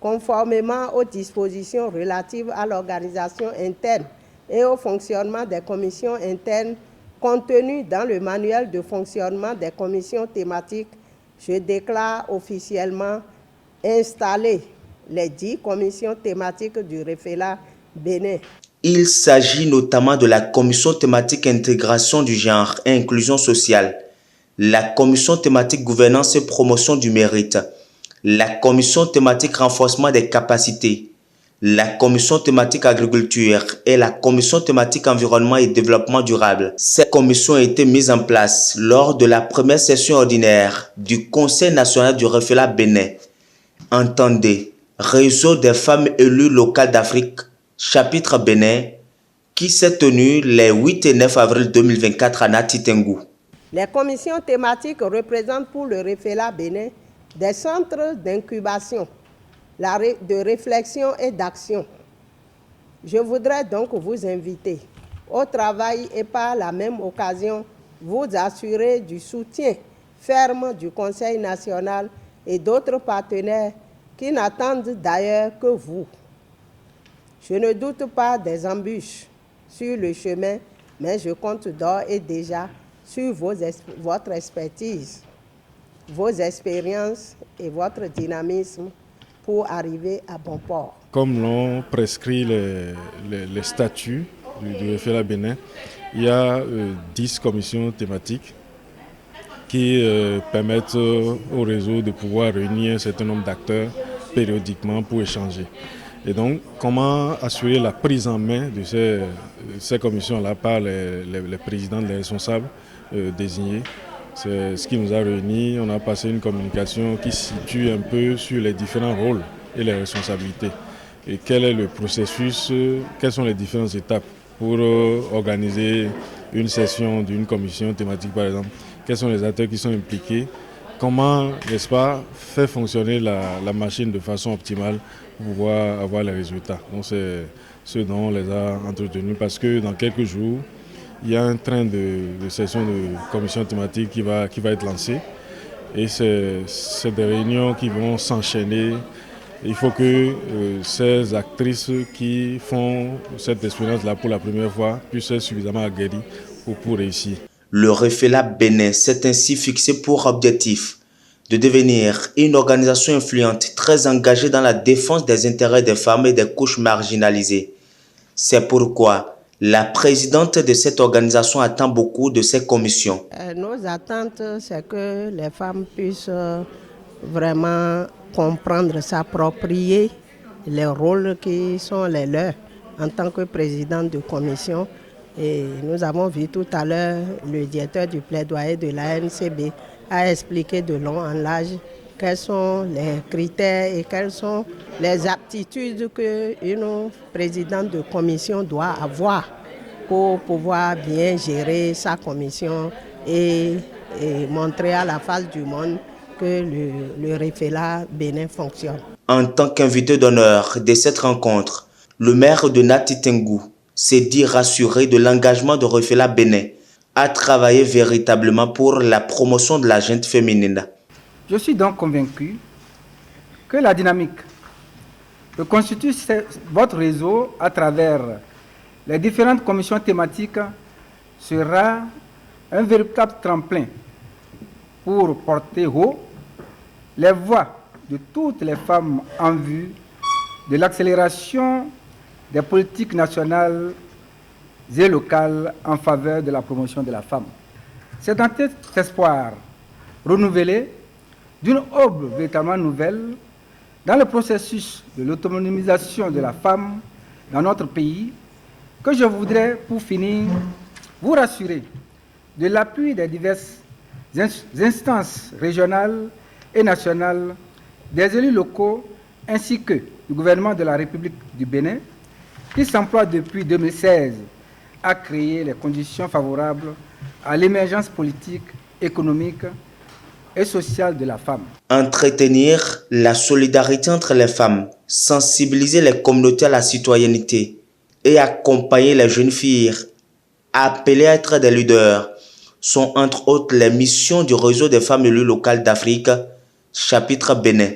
conformément aux dispositions relatives à l'organisation interne et au fonctionnement des commissions internes contenues dans le manuel de fonctionnement des commissions thématiques, je déclare officiellement installées les 10 commissions thématiques du REFELA Bénin. Il s'agit notamment de la commission thématique intégration du genre et inclusion sociale, la commission thématique gouvernance et promotion du mérite, la commission thématique renforcement des capacités, la commission thématique agriculture et la commission thématique environnement et développement durable. Ces commissions ont été mises en place lors de la première session ordinaire du Conseil national du REFELA Bénin. Entendez, Réseau des femmes élues locales d'Afrique, chapitre Bénin, qui s'est tenu les 8 et 9 avril 2024 à Nati Tengou. Les commissions thématiques représentent pour le REFELA Bénin des centres d'incubation, de réflexion et d'action. Je voudrais donc vous inviter au travail et par la même occasion vous assurer du soutien ferme du Conseil national et d'autres partenaires qui n'attendent d'ailleurs que vous. Je ne doute pas des embûches sur le chemin, mais je compte d'ores et déjà sur votre expertise, vos expériences et votre dynamisme pour arriver à bon port. Comme l'ont prescrit les statuts du REFELA Bénin, il y a 10 commissions thématiques qui permettent au réseau de pouvoir réunir un certain nombre d'acteurs périodiquement pour échanger. Et donc, comment assurer la prise en main de ces commissions-là par les présidents, les responsables désignés. C'est ce qui nous a réunis. On a passé une communication qui situe un peu sur les différents rôles et les responsabilités. Et quel est le processus, quelles sont les différentes étapes pour organiser une session d'une commission thématique, par exemple. Quels sont les acteurs qui sont impliqués. Comment, n'est-ce pas, faire fonctionner la machine de façon optimale pour pouvoir avoir les résultats. Donc c'est ce dont on les a entretenus parce que dans quelques jours, il y a un train de session de commission thématique qui va être lancé. Et c'est des réunions qui vont s'enchaîner. Il faut que ces actrices qui font cette expérience-là pour la première fois puissent être suffisamment aguerries pour réussir. Le REFELA Bénin s'est ainsi fixé pour objectif de devenir une organisation influente très engagée dans la défense des intérêts des femmes et des couches marginalisées. C'est pourquoi la présidente de cette organisation attend beaucoup de ces commissions. Nos attentes, c'est que les femmes puissent vraiment comprendre, s'approprier les rôles qui sont les leurs en tant que présidente de commission. Et nous avons vu tout à l'heure le directeur du plaidoyer de l'ANCB a expliqué de long en large quels sont les critères et quelles sont les aptitudes qu'une présidente de commission doit avoir pour pouvoir bien gérer sa commission et montrer à la face du monde que le REFELA Bénin fonctionne. En tant qu'invité d'honneur de cette rencontre, le maire de Nati Tengou s'est dit rassuré de l'engagement de REFELA Bénin à travailler véritablement pour la promotion de la gente féminine. Je suis donc convaincu que la dynamique que constitue votre réseau à travers les différentes commissions thématiques sera un véritable tremplin pour porter haut les voix de toutes les femmes en vue de l'accélération des politiques nationales et locales en faveur de la promotion de la femme. C'est dans cet espoir renouvelé d'une aube véritablement nouvelle dans le processus de l'autonomisation de la femme dans notre pays que je voudrais, pour finir, vous rassurer de l'appui des diverses instances régionales et nationales, des élus locaux ainsi que du gouvernement de la République du Bénin qui s'emploie depuis 2016 à créer les conditions favorables à l'émergence politique, économique et sociale de la femme. Entretenir la solidarité entre les femmes, sensibiliser les communautés à la citoyenneté et accompagner les jeunes filles appelées à être des leaders sont entre autres les missions du réseau des femmes élues locales d'Afrique, chapitre Bénin.